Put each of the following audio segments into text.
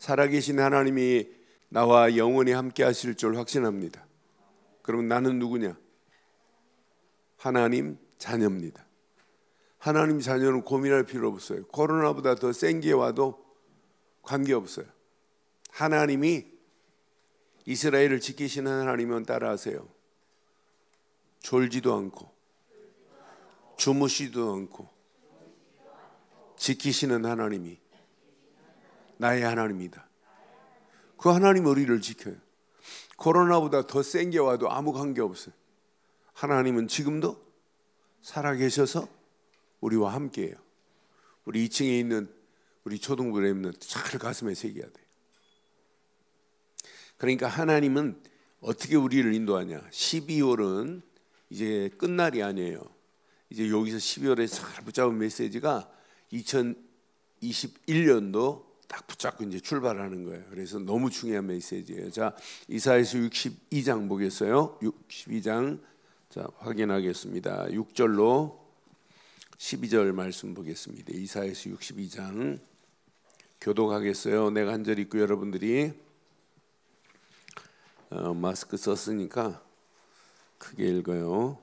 살아계신 하나님이 나와 영원히 함께 하실 줄 확신합니다. 그럼 나는 누구냐? 하나님 자녀입니다. 하나님 자녀는 고민할 필요 없어요. 코로나보다 더 센 게 와도 관계없어요. 하나님이 이스라엘을 지키시는 하나님은 따라하세요. 졸지도 않고 주무시지도 않고 지키시는 하나님이 나의 하나님이다. 그 하나님 우리를 지켜요. 코로나보다 더 센 게 와도 아무 관계없어요. 하나님은 지금도 살아계셔서 우리와 함께해요. 우리 2층에 있는 우리 초등부 렘넌트 잘 가슴에 새겨야 돼요. 그러니까 하나님은 어떻게 우리를 인도하냐. 12월은 이제 끝날이 아니에요. 이제 여기서 12월에 잘 붙잡은 메시지가 2021년도 딱 붙잡고 이제 출발하는 거예요. 그래서 너무 중요한 메시지예요. 자, 이사야서 62장 보겠어요. 62장 자 확인하겠습니다. 6절로 12절 말씀 보겠습니다. 이사야서 62장 교독하겠어요. 내가 한 절 읽고 여러분들이 마스크 썼으니까 크게 읽어요.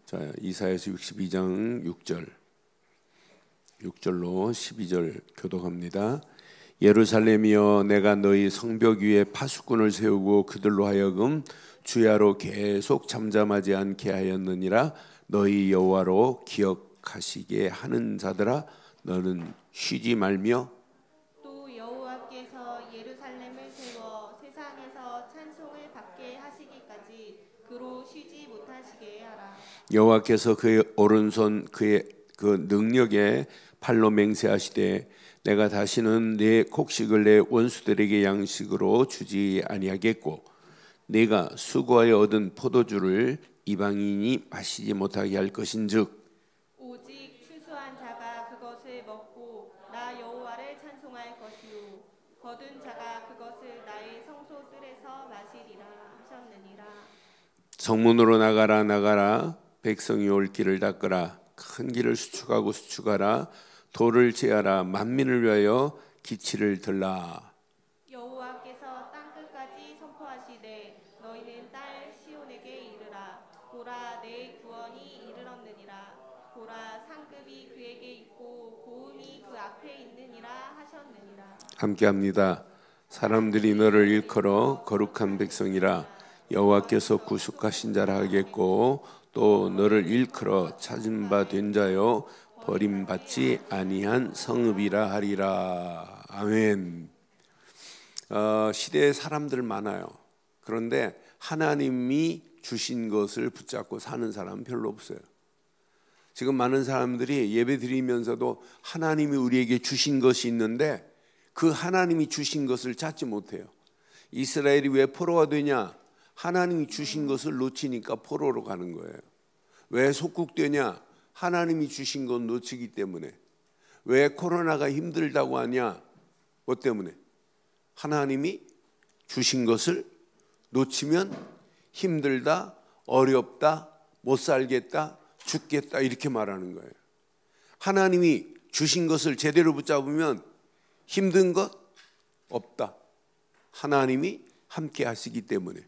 자, 이사야서 62장 6절로 12절 교독합니다. 예루살렘이여, 내가 너희 성벽 위에 파수꾼을 세우고 그들로 하여금 주야로 계속 잠잠하지 않게 하였느니라. 너희 여호와로 기억하시게 하는 자들아, 너는 쉬지 말며 또 여호와께서 예루살렘을 세워 세상에서 찬송을 받게 하시기까지 그로 쉬지 못하시게 하라. 여호와께서 그의 오른손 그의 그 능력에 팔로 맹세하시되 내가 다시는 내 곡식을 내 원수들에게 양식으로 주지 아니하겠고 내가 수고하여 얻은 포도주를 이방인이 마시지 못하게 할 것인즉 오직 추수한 자가 그것을 먹고 나 여호와를 찬송할 것이요 거둔 자가 그것을 나의 성소들에서 마시리라 하셨느니라. 성문으로 나가라 나가라, 백성이 올 길을 닦으라. 큰 길을 수축하고 수축하라. 돌을 제하라. 만민을 위하여 기치를 들라. 여호와께서 땅끝까지 선포하시되 너희는 딸 시온에게 이르라. 보라, 내 구원이 이르렀느니라. 보라, 상급이 그에게 있고 고음이 그 앞에 있느니라 하셨느니라. 함께합니다. 사람들이 너를 일컬어 거룩한 백성이라. 여호와께서 구속하신 자라 하겠고 또 너를 일컬어 찾은 바 된 자요 버림받지 아니한 성읍이라 하리라. 아멘. 시대에 사람들 많아요. 그런데 하나님이 주신 것을 붙잡고 사는 사람은 별로 없어요. 지금 많은 사람들이 예배 드리면서도 하나님이 우리에게 주신 것이 있는데 그 하나님이 주신 것을 찾지 못해요. 이스라엘이 왜 포로가 되냐? 하나님이 주신 것을 놓치니까 포로로 가는 거예요. 왜 속국되냐? 하나님이 주신 건 놓치기 때문에. 왜 코로나가 힘들다고 하냐? 뭐 때문에? 하나님이 주신 것을 놓치면 힘들다, 어렵다, 못 살겠다, 죽겠다 이렇게 말하는 거예요. 하나님이 주신 것을 제대로 붙잡으면 힘든 것 없다. 하나님이 함께 하시기 때문에.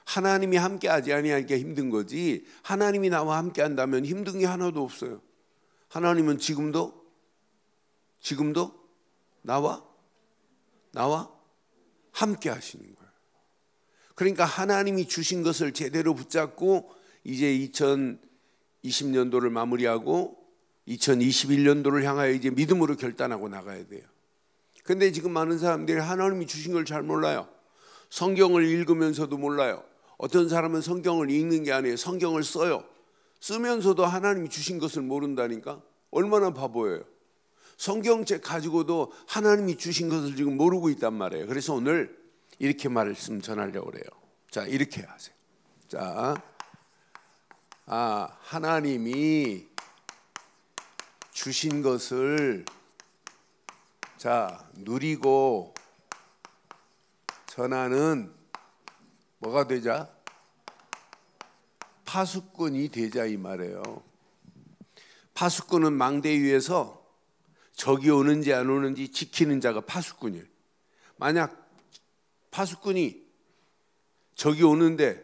하나님이 함께 하지 아니하니까 힘든 거지, 하나님이 나와 함께 한다면 힘든 게 하나도 없어요. 하나님은 지금도 나와 함께 하시는 거예요. 그러니까 하나님이 주신 것을 제대로 붙잡고 이제 2020년도를 마무리하고 2021년도를 향하여 이제 믿음으로 결단하고 나가야 돼요. 근데 지금 많은 사람들이 하나님이 주신 걸 잘 몰라요. 성경을 읽으면서도 몰라요. 어떤 사람은 성경을 읽는 게 아니에요. 성경을 써요. 쓰면서도 하나님이 주신 것을 모른다니까. 얼마나 바보예요. 성경책 가지고도 하나님이 주신 것을 지금 모르고 있단 말이에요. 그래서 오늘 이렇게 말씀 전하려고 그래요. 자, 이렇게 하세요. 자, 하나님이 주신 것을 자 누리고 전하는 뭐가 되자? 파수꾼이 되자 이 말이에요. 파수꾼은 망대 위에서 적이 오는지 안 오는지 지키는 자가 파수꾼이에요. 만약 파수꾼이 적이 오는데,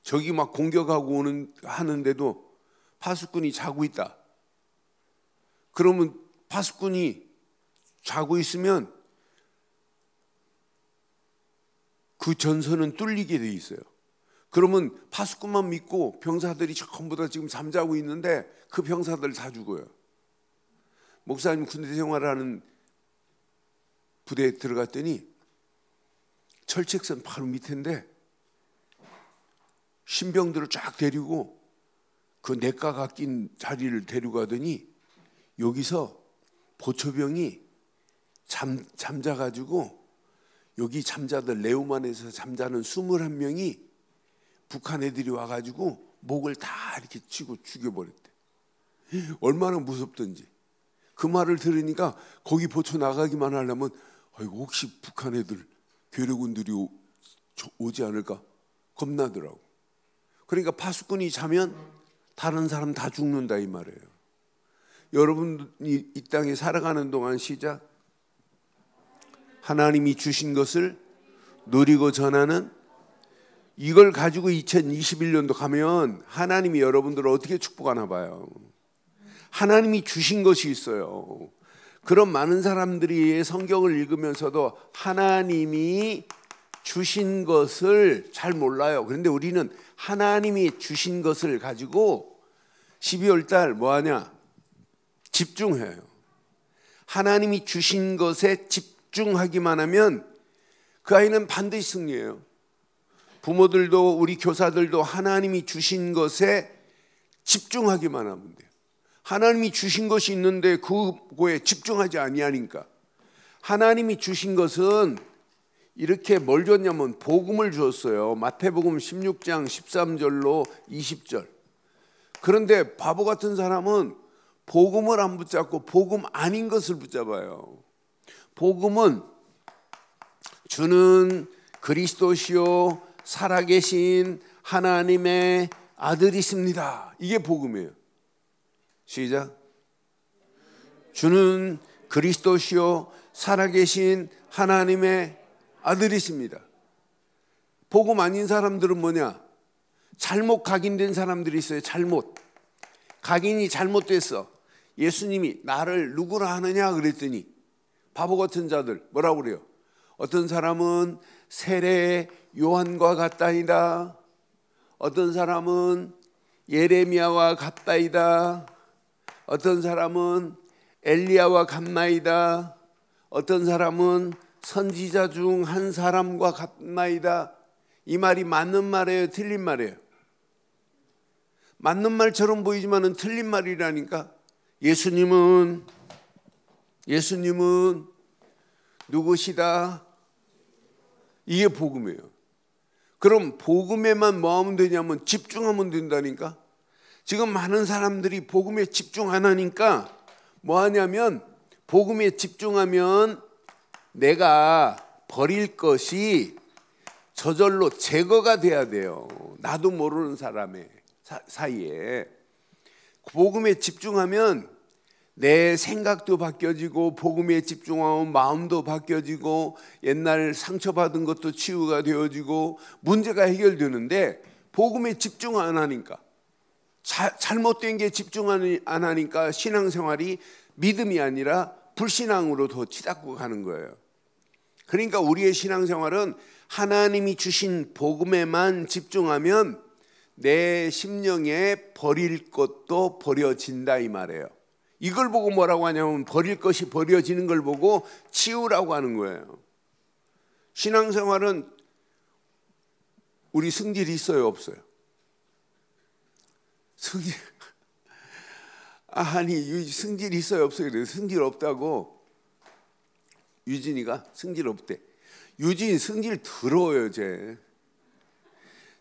적이 막 공격하고 하는데도 파수꾼이 자고 있다. 그러면 파수꾼이 자고 있으면 그 전선은 뚫리게 돼 있어요. 그러면 파수꾼만 믿고 병사들이 전부 다 지금 잠자고 있는데 그 병사들 다 죽어요. 목사님 군대 생활하는 부대에 들어갔더니 철책선 바로 밑인데 신병들을 쫙 데리고 그 냇가가 낀 자리를 데려가더니 여기서 보초병이 잠자가지고 여기 잠자들 레오만에서 잠자는 21명이 북한 애들이 와가지고 목을 다 이렇게 치고 죽여버렸대. 얼마나 무섭던지. 그 말을 들으니까 거기 보초 나가기만 하려면 아이고 혹시 북한 애들 괴뢰군들이 오지 않을까 겁나더라고. 그러니까 파수꾼이 자면 다른 사람 다 죽는다 이 말이에요. 여러분이 이 땅에 살아가는 동안 시작. 하나님이 주신 것을 누리고 전하는, 이걸 가지고 2021년도 가면 하나님이 여러분들을 어떻게 축복하나 봐요. 하나님이 주신 것이 있어요. 그런 많은 사람들이 성경을 읽으면서도 하나님이 주신 것을 잘 몰라요. 그런데 우리는 하나님이 주신 것을 가지고 12월 달 뭐 하냐? 집중해요. 하나님이 주신 것에 집중하기만 하면 그 아이는 반드시 승리해요. 부모들도 우리 교사들도 하나님이 주신 것에 집중하기만 하면 돼요. 하나님이 주신 것이 있는데 그거에 집중하지 아니하니까. 하나님이 주신 것은 이렇게 뭘 줬냐면 복음을 주었어요. 마태복음 16장 13절로 20절. 그런데 바보 같은 사람은 복음을 안 붙잡고 복음 아닌 것을 붙잡아요. 복음은 주는 그리스도시요 살아계신 하나님의 아들이십니다. 이게 복음이에요. 시작. 주는 그리스도시요 살아계신 하나님의 아들이십니다. 복음 아닌 사람들은 뭐냐? 잘못 각인된 사람들이 있어요. 잘못. 각인이 잘못됐어. 예수님이 나를 누구라 하느냐 그랬더니 바보 같은 자들 뭐라고 그래요? 어떤 사람은 세례 요한과 같다이다. 어떤 사람은 예레미야와 같다이다. 어떤 사람은 엘리야와 같나이다. 어떤 사람은 선지자 중 한 사람과 같나이다. 이 말이 맞는 말이에요? 틀린 말이에요? 맞는 말처럼 보이지만은 틀린 말이라니까. 예수님은 누구시다? 이게 복음이에요. 그럼 복음에만 뭐 하면 되냐면 집중하면 된다니까. 지금 많은 사람들이 복음에 집중 안 하니까 뭐 하냐면 복음에 집중하면 내가 버릴 것이 저절로 제거가 돼야 돼요. 나도 모르는 사람의 사이에. 복음에 집중하면 내 생각도 바뀌어지고 복음에 집중하면 마음도 바뀌어지고 옛날 상처받은 것도 치유가 되어지고 문제가 해결되는데 복음에 집중 안 하니까 잘못된 게 집중 안 하니까 신앙생활이 믿음이 아니라 불신앙으로 더 치닫고 가는 거예요. 그러니까 우리의 신앙생활은 하나님이 주신 복음에만 집중하면 내 심령에 버릴 것도 버려진다 이 말이에요. 이걸 보고 뭐라고 하냐면 버릴 것이 버려지는 걸 보고 치우라고 하는 거예요. 신앙생활은 우리 승질이 있어요 없어요? 승질 아니 승질이 있어요 없어요? 그래요. 승질 없다고 유진이가 승질 없대. 유진 승질 더러워요 쟤.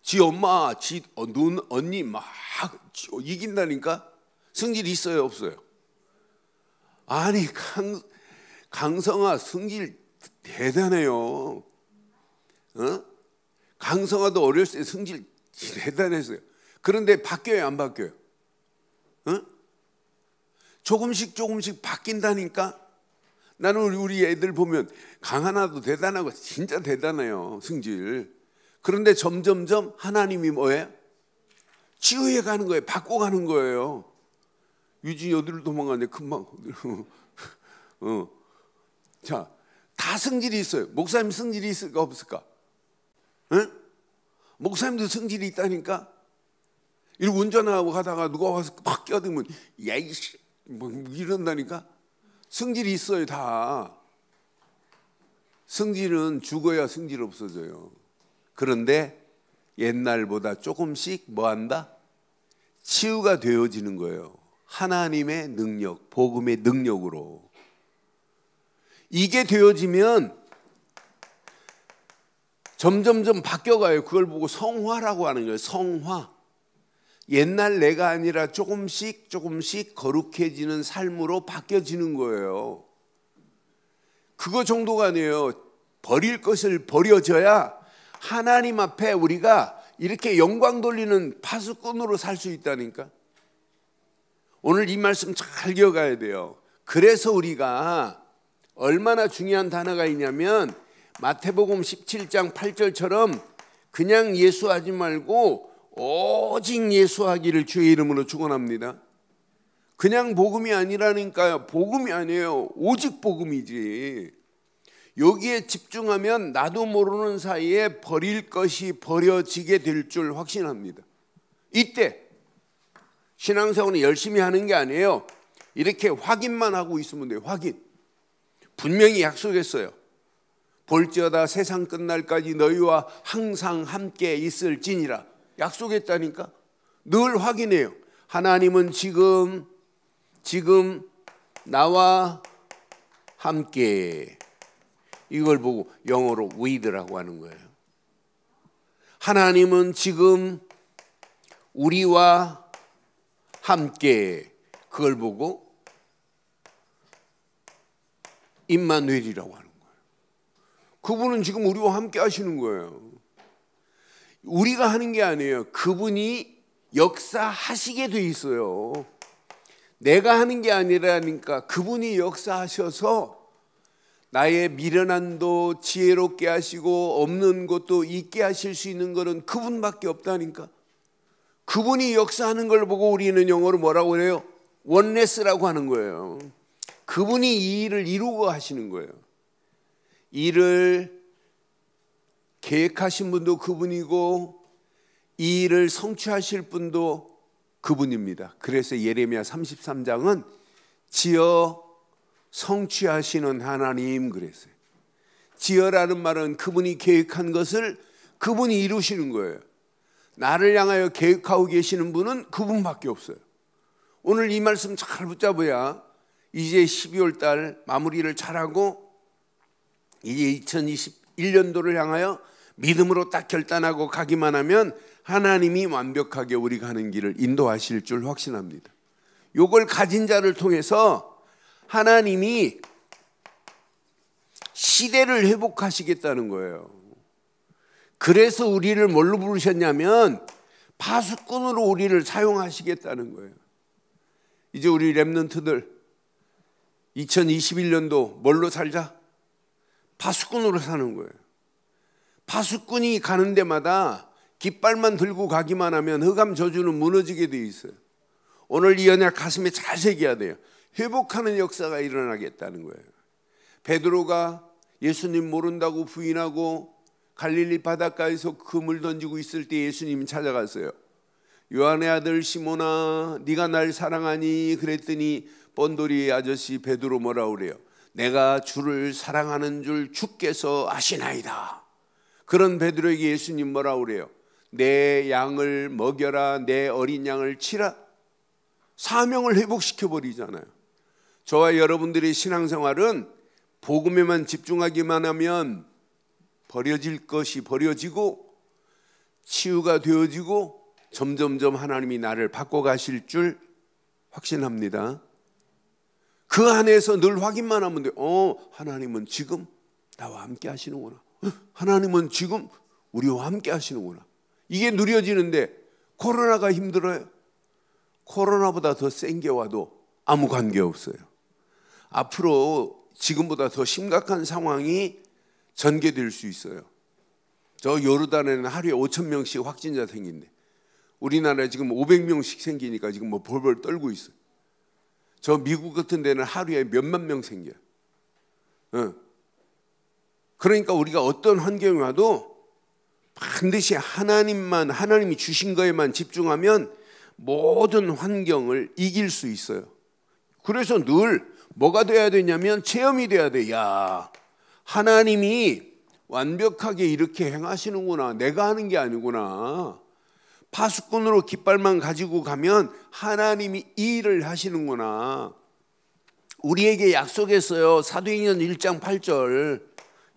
지 엄마, 지 언니 막 이긴다니까. 승질 있어요 없어요? 아니 강성아 승질 대단해요. 강성아도 어렸을 때 승질 대단했어요. 그런데 바뀌어요 안 바뀌어요? 조금씩 바뀐다니까. 나는 우리 애들 보면 강하나도 대단하고 진짜 대단해요, 승질. 그런데 점점점 하나님이 뭐예요? 치유해 가는 거예요. 바꿔가는 거예요. 유진이 어디로 도망가는데 금방 자, 다 성질이 있어요. 목사님 성질이 있을까 없을까? 응? 목사님도 성질이 있다니까. 이렇게 운전하고 가다가 누가 와서 막 껴들면 야 이씨 뭐 이런다니까. 성질이 있어요. 다. 성질은 죽어야 성질 없어져요. 그런데 옛날보다 조금씩 뭐한다? 치유가 되어지는 거예요. 하나님의 능력, 복음의 능력으로. 이게 되어지면 점점점 바뀌어가요. 그걸 보고 성화라고 하는 거예요. 성화. 옛날 내가 아니라 조금씩 거룩해지는 삶으로 바뀌어지는 거예요. 그거 정도가 아니에요. 버릴 것을 버려져야 하나님 앞에 우리가 이렇게 영광 돌리는 파수꾼으로 살 수 있다니까. 오늘 이 말씀 잘 기억해야 돼요. 그래서 우리가 얼마나 중요한 단어가 있냐면 마태복음 17장 8절처럼 그냥 예수하지 말고 오직 예수하기를 주의 이름으로 축원합니다. 그냥 복음이 아니라니까요. 복음이 아니에요. 오직 복음이지. 여기에 집중하면 나도 모르는 사이에 버릴 것이 버려지게 될 줄 확신합니다. 이때 신앙생활은 열심히 하는 게 아니에요. 이렇게 확인만 하고 있으면 돼요. 확인. 분명히 약속했어요. 볼지어다 세상 끝날까지 너희와 항상 함께 있을지니라. 약속했다니까. 늘 확인해요. 하나님은 지금 나와 함께. 이걸 보고 영어로 with라고 하는 거예요. 하나님은 지금 우리와 함께. 그걸 보고 임마누엘이라고 하는 거예요. 그분은 지금 우리와 함께 하시는 거예요. 우리가 하는 게 아니에요. 그분이 역사하시게 돼 있어요. 내가 하는 게 아니라니까. 그분이 역사하셔서 나의 미련함도 지혜롭게 하시고 없는 것도 있게 하실 수 있는 것은 그분밖에 없다니까. 그분이 역사하는 걸 보고 우리는 영어로 뭐라고 그래요? 원네스라고 하는 거예요. 그분이 이 일을 이루고 하시는 거예요. 일을 계획하신 분도 그분이고 이 일을 성취하실 분도 그분입니다. 그래서 예레미야 33장은 지어 성취하시는 하나님 그랬어요. 지어라는 말은 그분이 계획한 것을 그분이 이루시는 거예요. 나를 향하여 계획하고 계시는 분은 그분밖에 없어요. 오늘 이 말씀 잘 붙잡아야 이제 12월 달 마무리를 잘하고 이제 2021년도를 향하여 믿음으로 딱 결단하고 가기만 하면 하나님이 완벽하게 우리가 하는 길을 인도하실 줄 확신합니다. 요걸 가진 자를 통해서 하나님이 시대를 회복하시겠다는 거예요. 그래서 우리를 뭘로 부르셨냐면 파수꾼으로 우리를 사용하시겠다는 거예요. 이제 우리 렘넌트들 2021년도 뭘로 살자? 파수꾼으로 사는 거예요. 파수꾼이 가는 데마다 깃발만 들고 가기만 하면 흑암 저주는 무너지게 돼 있어요. 오늘 이 언약 가슴에 잘 새겨야 돼요. 회복하는 역사가 일어나겠다는 거예요. 베드로가 예수님 모른다고 부인하고 갈릴리 바닷가에서 금을 던지고 있을 때 예수님이 찾아갔어요. 요한의 아들 시몬아 네가 날 사랑하니? 그랬더니 뻔돌이 아저씨 베드로 뭐라 그래요? 내가 주를 사랑하는 줄 주께서 아시나이다. 그런 베드로에게 예수님 뭐라 그래요? 내 양을 먹여라, 내 어린 양을 치라. 사명을 회복시켜 버리잖아요. 저와 여러분들의 신앙생활은 복음에만 집중하기만 하면 버려질 것이 버려지고 치유가 되어지고 점점점 하나님이 나를 바꿔가실 줄 확신합니다. 그 안에서 늘 확인만 하면 돼요. 하나님은 지금 나와 함께 하시는구나. 하나님은 지금 우리와 함께 하시는구나. 이게 누려지는데 코로나가 힘들어요. 코로나보다 더 센 게 와도 아무 관계 없어요. 앞으로 지금보다 더 심각한 상황이 전개될 수 있어요. 저 요르단에는 하루에 5,000명씩 확진자 생긴대. 우리나라에 지금 500명씩 생기니까 지금 뭐 벌벌 떨고 있어요. 저 미국 같은 데는 하루에 몇만 명 생겨요. 그러니까 우리가 어떤 환경이 와도 반드시 하나님이 주신 거에만 집중하면 모든 환경을 이길 수 있어요. 그래서 늘 뭐가 돼야 되냐면 체험이 돼야 돼. 야, 하나님이 완벽하게 이렇게 행하시는구나. 내가 하는 게 아니구나. 파수꾼으로 깃발만 가지고 가면 하나님이 이 일을 하시는구나. 우리에게 약속했어요. 사도행전 1장 8절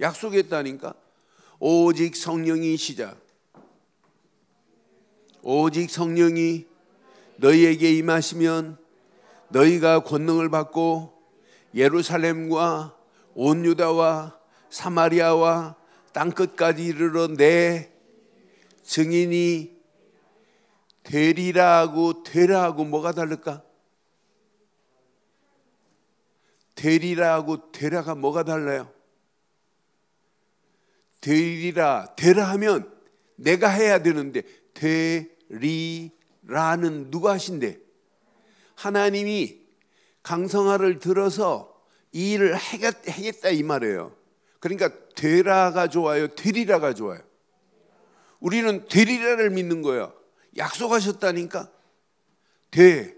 약속했다니까. 오직 성령이 시작. 오직 성령이 너희에게 임하시면 너희가 권능을 받고 예루살렘과 온 유다와 사마리아와 땅끝까지 이르러 내 증인이 되리라고. 되라하고 뭐가 다를까? 되리라하고 되라가 뭐가 달라요? 되리라, 되라 하면 내가 해야 되는데 되리라는 누가 하신대? 하나님이 강성하를 들어서 이 일을 하겠다 이 말이에요. 그러니까 되라가 좋아요? 되리라가 좋아요? 우리는 되리라를 믿는 거예요. 약속하셨다니까. 되리라.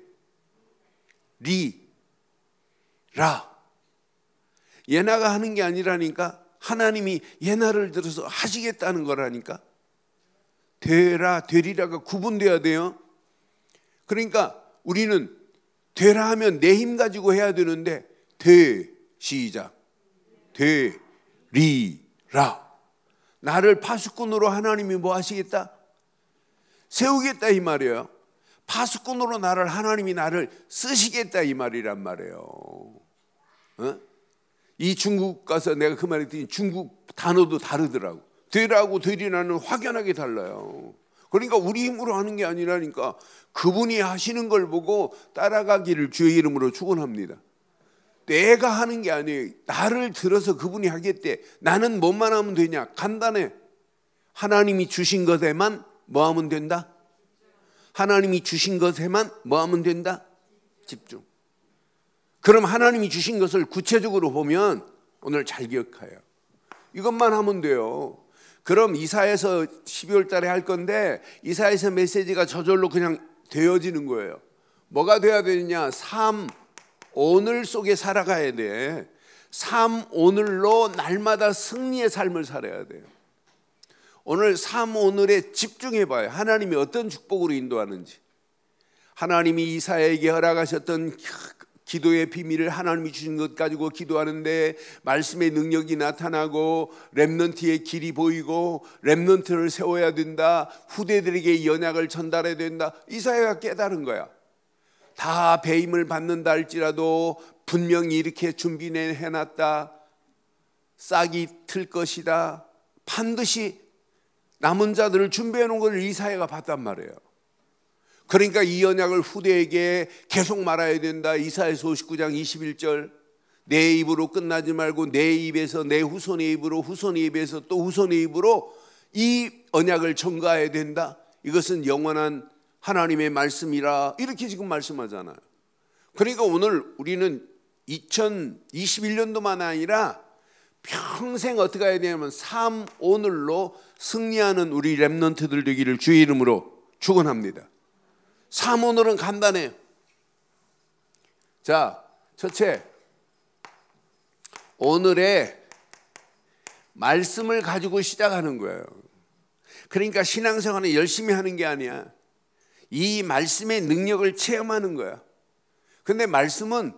예나가 하는 게 아니라니까. 하나님이 예나를 들어서 하시겠다는 거라니까. 되라, 되리라가 구분돼야 돼요. 그러니까 우리는 되라 하면 내 힘 가지고 해야 되는데 시작. 되리라. 나를 파수꾼으로 하나님이 뭐 하시겠다? 세우겠다 이 말이에요. 파수꾼으로 하나님이 나를 쓰시겠다 이 말이란 말이에요. 이 중국 가서 내가 그 말 했더니 중국 단어도 다르더라고. 되라고 되리라는 확연하게 달라요. 그러니까 우리 힘으로 하는 게 아니라니까. 그분이 하시는 걸 보고 따라가기를 주의 이름으로 축원합니다. 내가 하는 게 아니에요. 나를 들어서 그분이 하겠대. 나는 뭐만 하면 되냐? 간단해. 하나님이 주신 것에만 뭐 하면 된다? 하나님이 주신 것에만 뭐 하면 된다? 집중. 그럼 하나님이 주신 것을 구체적으로 보면 오늘 잘 기억해요. 이것만 하면 돼요. 그럼 이사야서 12월 달에 할 건데 이사야서 메시지가 저절로 그냥 되어지는 거예요. 뭐가 돼야 되느냐? 삶 오늘 속에 살아가야 돼. 삶 오늘로 날마다 승리의 삶을 살아야 돼요. 오늘 삶 오늘에 집중해 봐요. 하나님이 어떤 축복으로 인도하는지. 하나님이 이사야에게 허락하셨던 기도의 비밀을 하나님이 주신 것 가지고 기도하는데 말씀의 능력이 나타나고 렘넌트의 길이 보이고 렘넌트를 세워야 된다. 후대들에게 연약을 전달해야 된다. 이사야가 깨달은 거야. 다 배임을 받는다 할지라도 분명히 이렇게 준비해놨다. 싹이 틀 것이다. 반드시 남은 자들을 준비해 놓은 걸 이사야가 봤단 말이에요. 그러니까 이 언약을 후대에게 계속 말해야 된다. 이사야서 59장 21절 내 입으로 끝나지 말고 내 입에서 내 후손의 입으로 후손의 입에서 또 후손의 입으로 이 언약을 전가해야 된다. 이것은 영원한 하나님의 말씀이라 이렇게 지금 말씀하잖아요. 그러니까 오늘 우리는 2021년도만 아니라 평생 어떻게 해야 되냐면 삶 오늘로 승리하는 우리 렘넌트들 되기를 주의 이름으로 축원합니다. 삶 오늘은 간단해요. 자, 첫째, 오늘의 말씀을 가지고 시작하는 거예요. 그러니까 신앙생활은 열심히 하는 게 아니야. 이 말씀의 능력을 체험하는 거야. 근데 말씀은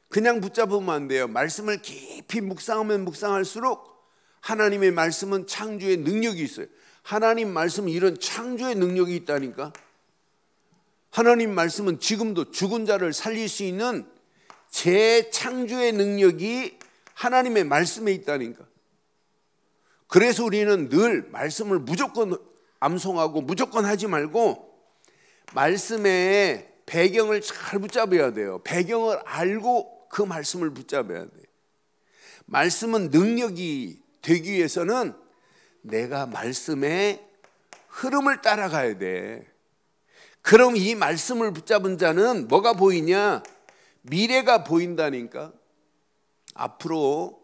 그냥 붙잡으면 안 돼요. 말씀을 깊이 묵상하면 묵상할수록 하나님의 말씀은 창조의 능력이 있어요. 하나님 말씀은 이런 창조의 능력이 있다니까. 하나님 말씀은 지금도 죽은 자를 살릴 수 있는 재창조의 능력이 하나님의 말씀에 있다니까. 그래서 우리는 늘 말씀을 무조건 암송하고 무조건 하지 말고 말씀의 배경을 잘 붙잡아야 돼요. 배경을 알고 그 말씀을 붙잡아야 돼요. 말씀은 능력이 되기 위해서는 내가 말씀의 흐름을 따라가야 돼. 그럼 이 말씀을 붙잡은 자는 뭐가 보이냐? 미래가 보인다니까. 앞으로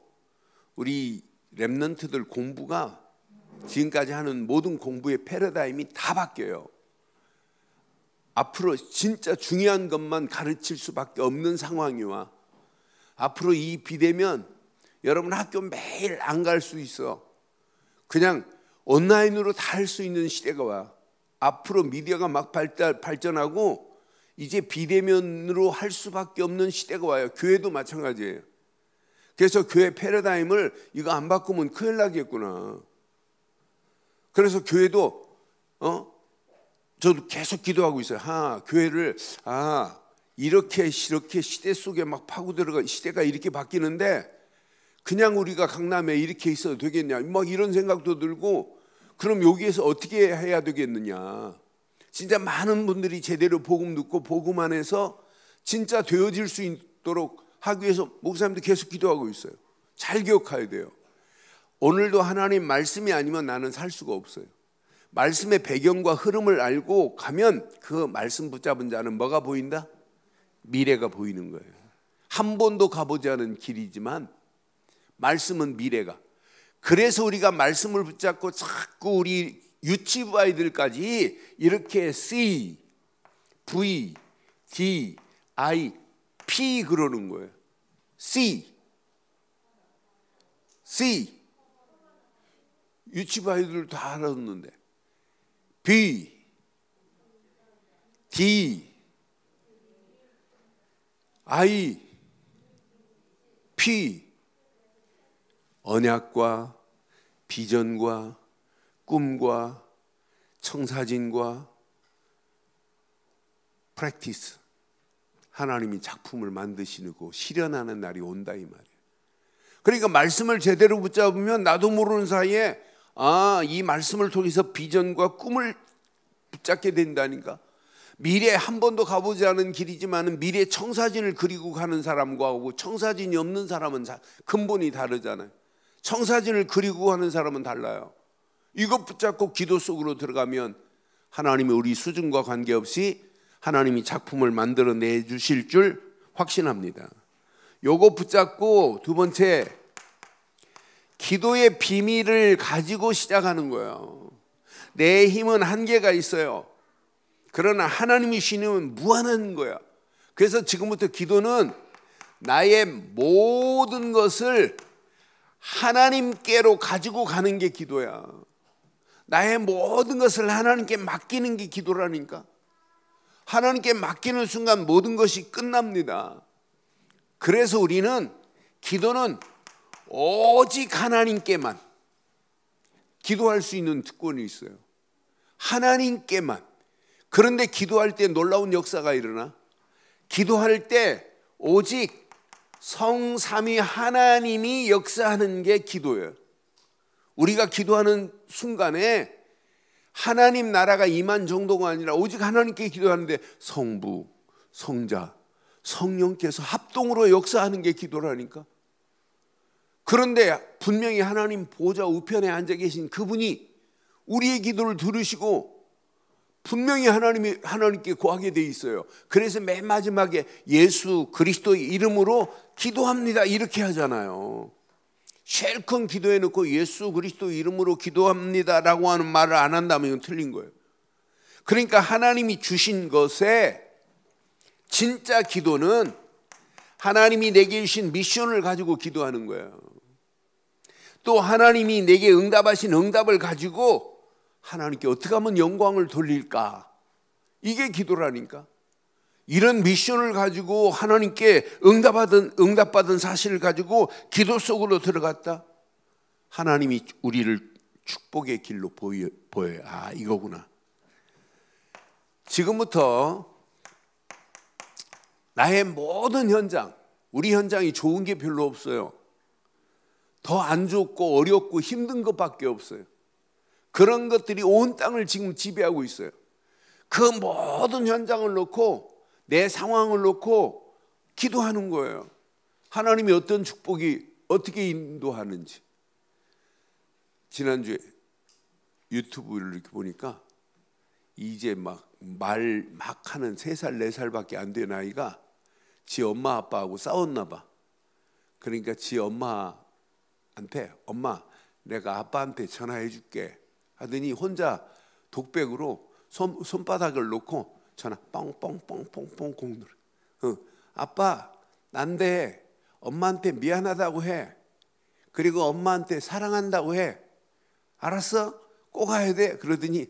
우리 렘넌트들 공부가 지금까지 하는 모든 공부의 패러다임이 다 바뀌어요. 앞으로 진짜 중요한 것만 가르칠 수밖에 없는 상황이 와. 앞으로 이 비대면 여러분 학교 매일 안 갈 수 있어. 그냥 온라인으로 다 할 수 있는 시대가 와. 앞으로 미디어가 막 발전하고 이제 비대면으로 할 수밖에 없는 시대가 와요. 교회도 마찬가지예요. 그래서 교회 패러다임을 이거 안 바꾸면 큰일 나겠구나. 그래서 교회도 저도 계속 기도하고 있어요. 교회를 이렇게 시대 속에 막 파고 들어가 시대가 이렇게 바뀌는데 그냥 우리가 강남에 이렇게 있어도 되겠냐? 막 이런 생각도 들고 그럼 여기에서 어떻게 해야 되겠느냐? 진짜 많은 분들이 제대로 복음 듣고 복음 안에서 진짜 되어질 수 있도록 하기 위해서 목사님도 계속 기도하고 있어요. 잘 기억해야 돼요. 오늘도 하나님 말씀이 아니면 나는 살 수가 없어요. 말씀의 배경과 흐름을 알고 가면 그 말씀 붙잡은 자는 뭐가 보인다? 미래가 보이는 거예요. 한 번도 가보지 않은 길이지만 말씀은 미래가. 그래서 우리가 말씀을 붙잡고 자꾸 우리 유치부 아이들까지 이렇게 C, V, D, I, P 그러는 거예요. C 유치부 아이들 다 알았는데 B, D, I, P 언약과 비전과 꿈과 청사진과 프랙티스 하나님이 작품을 만드시고 실현하는 날이 온다 이 말이에요. 그러니까 말씀을 제대로 붙잡으면 나도 모르는 사이에 이 말씀을 통해서 비전과 꿈을 붙잡게 된다니까. 미래에 한 번도 가보지 않은 길이지만 미래 청사진을 그리고 가는 사람과 청사진이 없는 사람은 근본이 다르잖아요. 청사진을 그리고 하는 사람은 달라요. 이것 붙잡고 기도 속으로 들어가면 하나님이 우리 수준과 관계없이 하나님이 작품을 만들어 내주실 줄 확신합니다. 요거 붙잡고 두 번째, 기도의 비밀을 가지고 시작하는 거예요. 내 힘은 한계가 있어요. 그러나 하나님이 주시는 힘은 무한한 거야. 그래서 지금부터 기도는 나의 모든 것을 하나님께로 가지고 가는 게 기도야. 나의 모든 것을 하나님께 맡기는 게 기도라니까. 하나님께 맡기는 순간 모든 것이 끝납니다. 그래서 우리는 기도는 오직 하나님께만 기도할 수 있는 특권이 있어요. 하나님께만. 그런데 기도할 때 놀라운 역사가 일어나. 기도할 때 오직 성삼위 하나님이 역사하는 게 기도예요. 우리가 기도하는 순간에 하나님 나라가 임한 정도가 아니라 오직 하나님께 기도하는데 성부, 성자, 성령께서 합동으로 역사하는 게 기도라니까. 그런데 분명히 하나님 보좌 우편에 앉아 계신 그분이 우리의 기도를 들으시고 분명히 하나님께 구하게 돼 있어요. 그래서 맨 마지막에 예수 그리스도의 이름으로 기도합니다 이렇게 하잖아요. 실컷 기도해놓고 예수 그리스도 이름으로 기도합니다라고 하는 말을 안 한다면 이건 틀린 거예요. 그러니까 하나님이 주신 것에 진짜 기도는 하나님이 내게 주신 미션을 가지고 기도하는 거예요. 또 하나님이 내게 응답하신 응답을 가지고 하나님께 어떻게 하면 영광을 돌릴까? 이게 기도라니까. 이런 미션을 가지고 하나님께 응답받은 사실을 가지고 기도 속으로 들어갔다. 하나님이 우리를 축복의 길로 보여요. 이거구나. 지금부터 나의 모든 현장, 우리 현장이 좋은 게 별로 없어요. 더 안 좋고 어렵고 힘든 것밖에 없어요. 그런 것들이 온 땅을 지금 지배하고 있어요. 그 모든 현장을 놓고 내 상황을 놓고 기도하는 거예요. 하나님이 어떤 축복이 어떻게 인도하는지. 지난주에 유튜브를 이렇게 보니까 이제 말 하는 3살 4살밖에 안 된 아이가 지 엄마 아빠하고 싸웠나 봐. 그러니까 지 엄마한테 엄마 내가 아빠한테 전화해 줄게 하더니 혼자 독백으로 손바닥을 놓고 전화 뻥뻥뻥뻥뻥 누르. 아빠 난데 엄마한테 미안하다고 해. 그리고 엄마한테 사랑한다고 해. 알았어? 꼭 가야 돼. 그러더니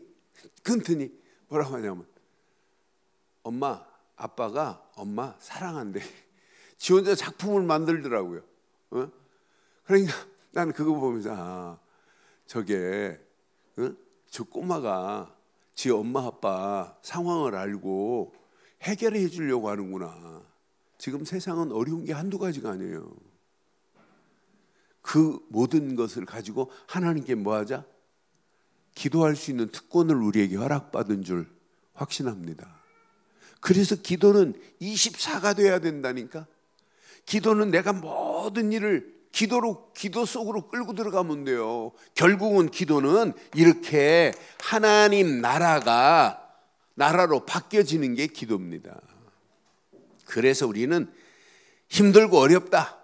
뭐라고 하냐면 엄마 아빠가 엄마 사랑한대. 지 혼자 작품을 만들더라고요. 그러니까 나는 그거 보면서 저게 저 꼬마가 지 엄마 아빠 상황을 알고 해결해 주려고 하는구나. 지금 세상은 어려운 게 한두 가지가 아니에요. 그 모든 것을 가지고 하나님께 뭐하자? 기도할 수 있는 특권을 우리에게 허락받은 줄 확신합니다. 그래서 기도는 24가 돼야 된다니까. 기도는 내가 모든 일을 기도 속으로 끌고 들어가면 돼요. 결국은 기도는 이렇게 하나님 나라로 바뀌어지는 게 기도입니다. 그래서 우리는 힘들고 어렵다.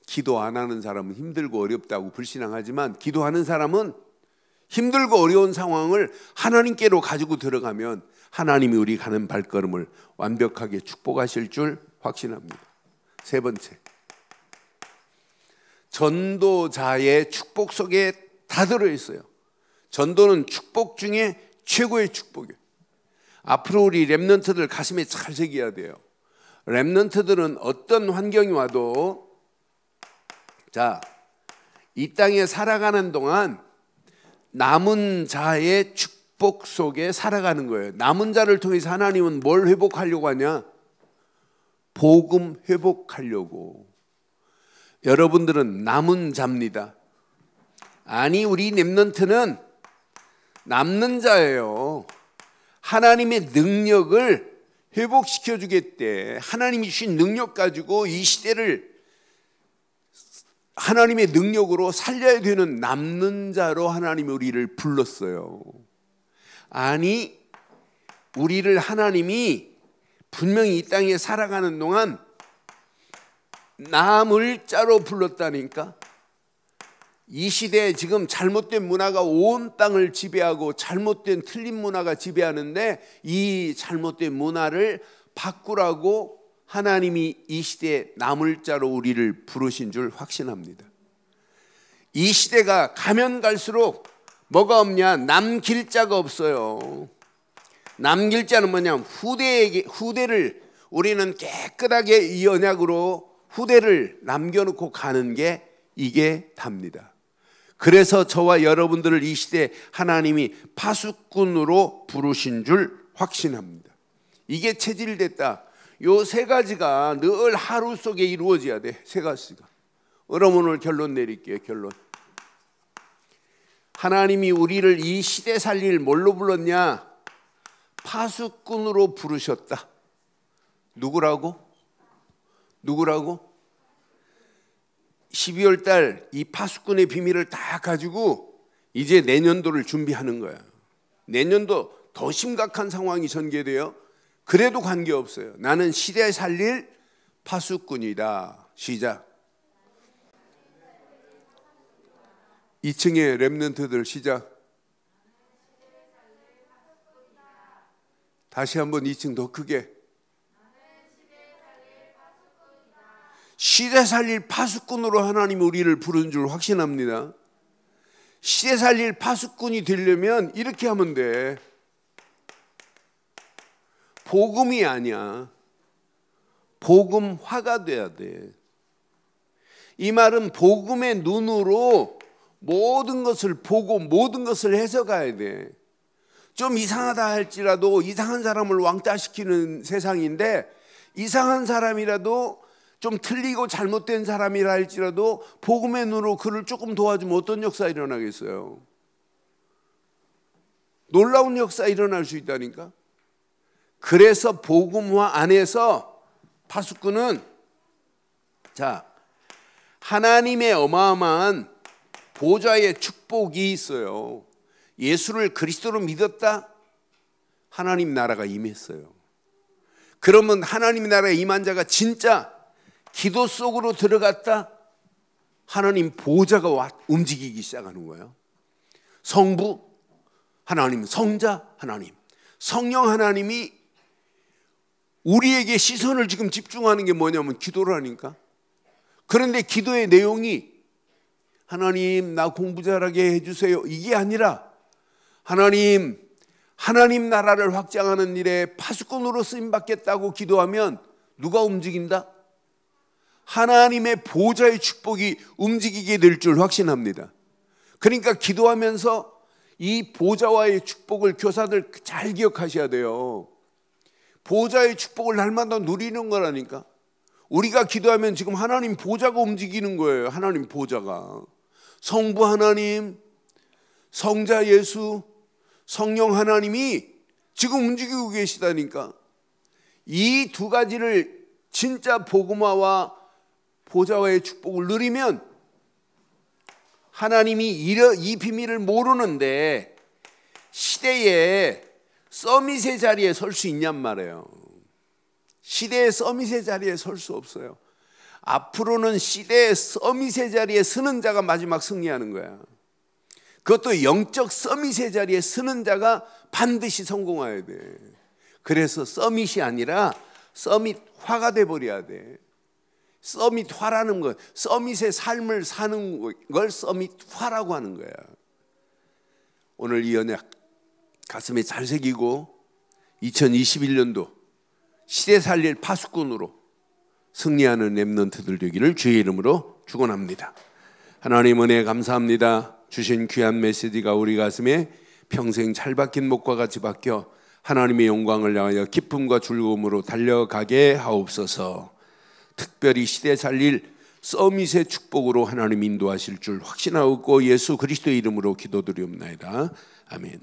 기도 안 하는 사람은 힘들고 어렵다고 불신앙하지만 기도하는 사람은 힘들고 어려운 상황을 하나님께로 가지고 들어가면 하나님이 우리 가는 발걸음을 완벽하게 축복하실 줄 확신합니다. 3번째, 전도자의 축복 속에 다 들어있어요. 전도는 축복 중에 최고의 축복이에요. 앞으로 우리 렘넌트들 가슴에 잘 새겨야 돼요. 렘넌트들은 어떤 환경이 와도 이 땅에 살아가는 동안 남은 자의 축복 속에 살아가는 거예요. 남은 자를 통해서 하나님은 뭘 회복하려고 하냐? 복음 회복하려고. 여러분들은 남은 자입니다. 아니, 우리 렘넌트는 남는 자예요. 하나님의 능력을 회복시켜 주겠대. 하나님이 주신 능력 가지고 이 시대를 하나님의 능력으로 살려야 되는 남는 자로 하나님이 우리를 불렀어요. 아니, 우리를 하나님이 분명히 이 땅에 살아가는 동안 남을 자로 불렀다니까. 이 시대에 지금 잘못된 문화가 온 땅을 지배하고 잘못된 틀린 문화가 지배하는데 이 잘못된 문화를 바꾸라고 하나님이 이 시대에 남을 자로 우리를 부르신 줄 확신합니다. 이 시대가 가면 갈수록 뭐가 없냐? 남길 자가 없어요. 남길 자는 뭐냐? 후대를 우리는 깨끗하게 이 언약으로 후대를 남겨놓고 가는 게 이게 답니다. 그래서 저와 여러분들을 이 시대에 하나님이 파수꾼으로 부르신 줄 확신합니다. 이게 체질됐다. 요 3가지가 늘 하루 속에 이루어져야 돼. 3가지가. 그럼 오늘 결론 내릴게요. 결론. 하나님이 우리를 이 시대 살릴 뭘로 불렀냐? 파수꾼으로 부르셨다. 누구라고? 12월 달 이 파수꾼의 비밀을 다 가지고 이제 내년도를 준비하는 거야. 내년도 더 심각한 상황이 전개돼요. 그래도 관계없어요. 나는 시대에 살릴 파수꾼이다. 시작. 2층의 렘넌트들 시작. 다시 한번 2층 더 크게. 시대 살릴 파수꾼으로 하나님이 우리를 부른 줄 확신합니다. 시대 살릴 파수꾼이 되려면 이렇게 하면 돼. 복음이 아니야. 복음화가 돼야 돼. 이 말은 복음의 눈으로 모든 것을 보고 모든 것을 해석해야 돼. 좀 이상하다 할지라도 이상한 사람을 왕따시키는 세상인데 이상한 사람이라도 좀 틀리고 잘못된 사람이라 할지라도 복음의 눈으로 그를 조금 도와주면 어떤 역사 일어나겠어요? 놀라운 역사 일어날 수 있다니까. 그래서 복음화 안에서 파수꾼은 하나님의 어마어마한 보좌의 축복이 있어요. 예수를 그리스도로 믿었다? 하나님 나라가 임했어요. 그러면 하나님 나라에 임한 자가 진짜 기도 속으로 들어갔다? 하나님 보좌가 움직이기 시작하는 거예요. 성부 하나님, 성자 하나님, 성령 하나님이 우리에게 시선을 지금 집중하는 게 뭐냐면 기도라니까. 그런데 기도의 내용이 하나님 나 공부 잘하게 해주세요 이게 아니라 하나님 나라를 확장하는 일에 파수꾼으로 쓰임받겠다고 기도하면 누가 움직인다? 하나님의 보좌의 축복이 움직이게 될 줄 확신합니다. 그러니까 기도하면서 이 보좌와의 축복을 교사들 잘 기억하셔야 돼요. 보좌의 축복을 날마다 누리는 거라니까. 우리가 기도하면 지금 하나님 보좌가 움직이는 거예요. 하나님 보좌가. 성부 하나님, 성자 예수, 성령 하나님이 지금 움직이고 계시다니까. 이 두 가지를 진짜 복음화와 보좌와의 축복을 누리면 하나님이 이 비밀을 모르는데 시대에 서밋의 자리에 설 수 있냔 말이에요. 시대의 서밋의 자리에 설 수 없어요. 앞으로는 시대의 서밋의 자리에 서는 자가 마지막 승리하는 거야. 그것도 영적 서밋의 자리에 서는 자가 반드시 성공해야 돼. 그래서 서밋이 아니라 서밋화가 돼버려야 돼. 서밋화라는 거, 서밋의 삶을 사는 걸 서밋화라고 하는 거야. 오늘 이 언약 가슴에 잘 새기고 2021년도 시대 살릴 파수꾼으로 승리하는 렘넌트들 되기를 주의 이름으로 축원합니다. 하나님 은혜 감사합니다. 주신 귀한 메시지가 우리 가슴에 평생 잘 박힌 목과 같이 박혀 하나님의 영광을 향하여 기쁨과 즐거움으로 달려가게 하옵소서. 특별히 시대 살릴 서밋의 축복으로 하나님 인도하실 줄 확신하고 예수 그리스도의 이름으로 기도드리옵나이다. 아멘.